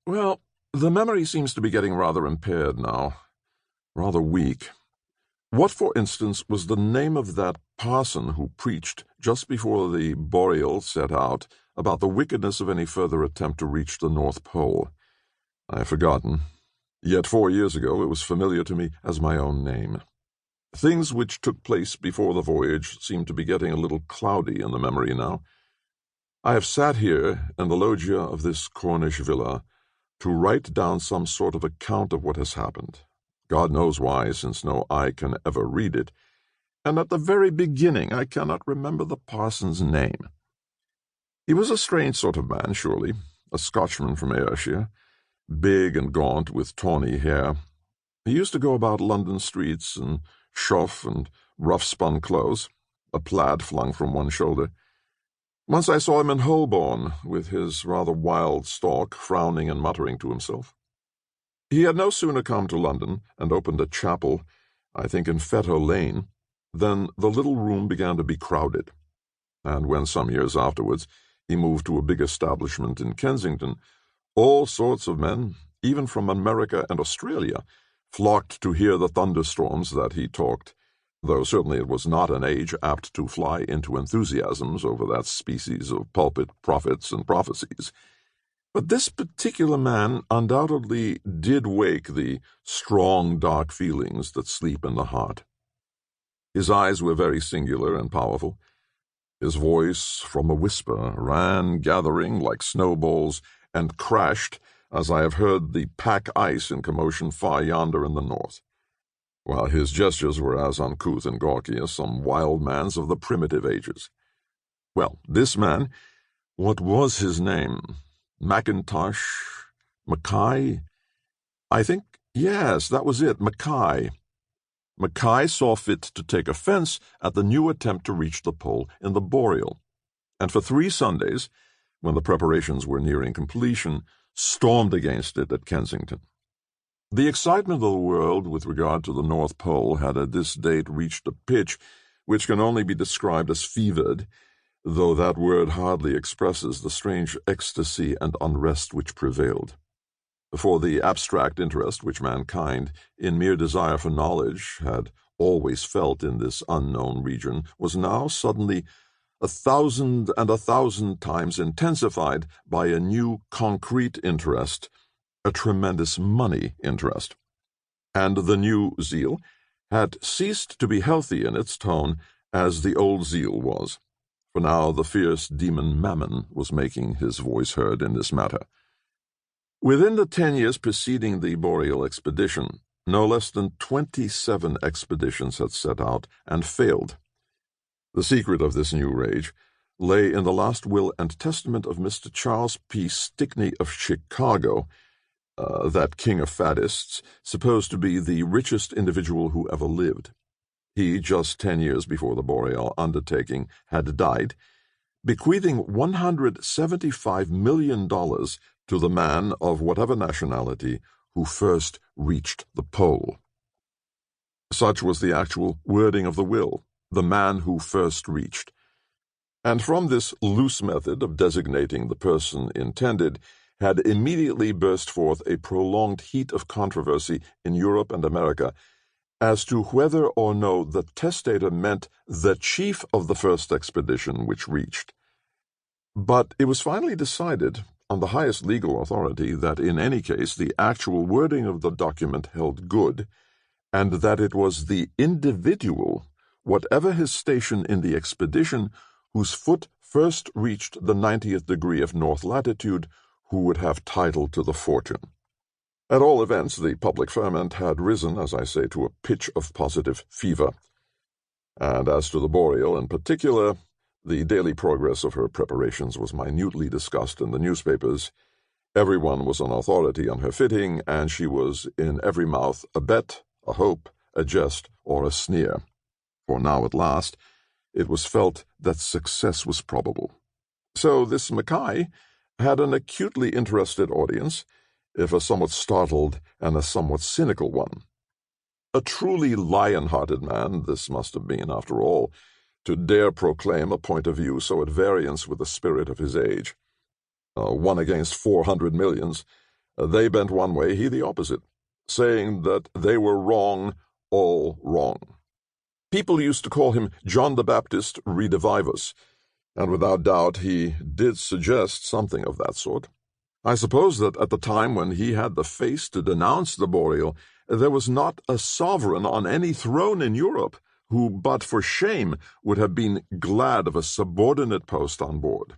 Well, the memory seems to be getting rather impaired now, rather weak. What, for instance, was the name of that parson who preached just before the Boreal set out about the wickedness of any further attempt to reach the North Pole? I have forgotten. Yet 4 years ago it was familiar to me as my own name. Things which took place before the voyage seem to be getting a little cloudy in the memory now. I have sat here in the loggia of this Cornish villa to write down some sort of account of what has happened. God knows why, since no eye can ever read it, and at the very beginning I cannot remember the parson's name. He was a strange sort of man, surely, a Scotchman from Ayrshire, big and gaunt with tawny hair. He used to go about London streets in shoff and rough-spun clothes, a plaid flung from one shoulder. Once I saw him in Holborn, with his rather wild stalk, frowning and muttering to himself. He had no sooner come to London and opened a chapel, I think in Fetter Lane, than the little room began to be crowded. And when some years afterwards he moved to a big establishment in Kensington, all sorts of men, even from America and Australia, flocked to hear the thunderstorms that he talked, though certainly it was not an age apt to fly into enthusiasms over that species of pulpit prophets and prophecies. But this particular man undoubtedly did wake the strong, dark feelings that sleep in the heart. His eyes were very singular and powerful. His voice, from a whisper, ran gathering like snowballs and crashed as I have heard the pack ice in commotion far yonder in the north, while his gestures were as uncouth and gawky as some wild man's of the primitive ages. Well, this man, what was his name? Mackintosh? Mackay? I think, yes, that was it, Mackay. Mackay saw fit to take offense at the new attempt to reach the pole in the Boreal, and for 3 Sundays, when the preparations were nearing completion, stormed against it at Kensington. The excitement of the world with regard to the North Pole had at this date reached a pitch which can only be described as fevered, though that word hardly expresses the strange ecstasy and unrest which prevailed. For the abstract interest which mankind, in mere desire for knowledge, had always felt in this unknown region was now suddenly 1,000 and 1,000 times intensified by a new concrete interest, a tremendous money interest. And the new zeal had ceased to be healthy in its tone as the old zeal was, for now the fierce demon Mammon was making his voice heard in this matter. Within the 10 years preceding the Boreal expedition, no less than 27 expeditions had set out and failed. The secret of this new rage lay in the last will and testament of Mr. Charles P. Stickney of Chicago, that king of faddists, supposed to be the richest individual who ever lived. He, just 10 years before the Boreal undertaking, had died, bequeathing $175 million to the man of whatever nationality who first reached the pole. Such was the actual wording of the will, the man who first reached. And from this loose method of designating the person intended had immediately burst forth a prolonged heat of controversy in Europe and America as to whether or no the testator meant the chief of the first expedition which reached. But it was finally decided, on the highest legal authority, that in any case the actual wording of the document held good, and that it was the individual, whatever his station in the expedition, whose foot first reached the 90th degree of north latitude, who would have title to the fortune. At all events, the public ferment had risen, as I say, to a pitch of positive fever. And as to the Boreal in particular, the daily progress of her preparations was minutely discussed in the newspapers. Everyone was on authority on her fitting, and she was in every mouth a bet, a hope, a jest, or a sneer. For now at last it was felt that success was probable. So this Mackay had an acutely interested audience, if a somewhat startled and a somewhat cynical one. A truly lion-hearted man this must have been, after all, to dare proclaim a point of view so at variance with the spirit of his age. One against 400 millions, They bent one way, he the opposite, saying that they were wrong, all wrong. People used to call him John the Baptist Redivivus, and without doubt he did suggest something of that sort. I suppose that at the time when he had the face to denounce the Boreal, there was not a sovereign on any throne in Europe who, but for shame, would have been glad of a subordinate post on board.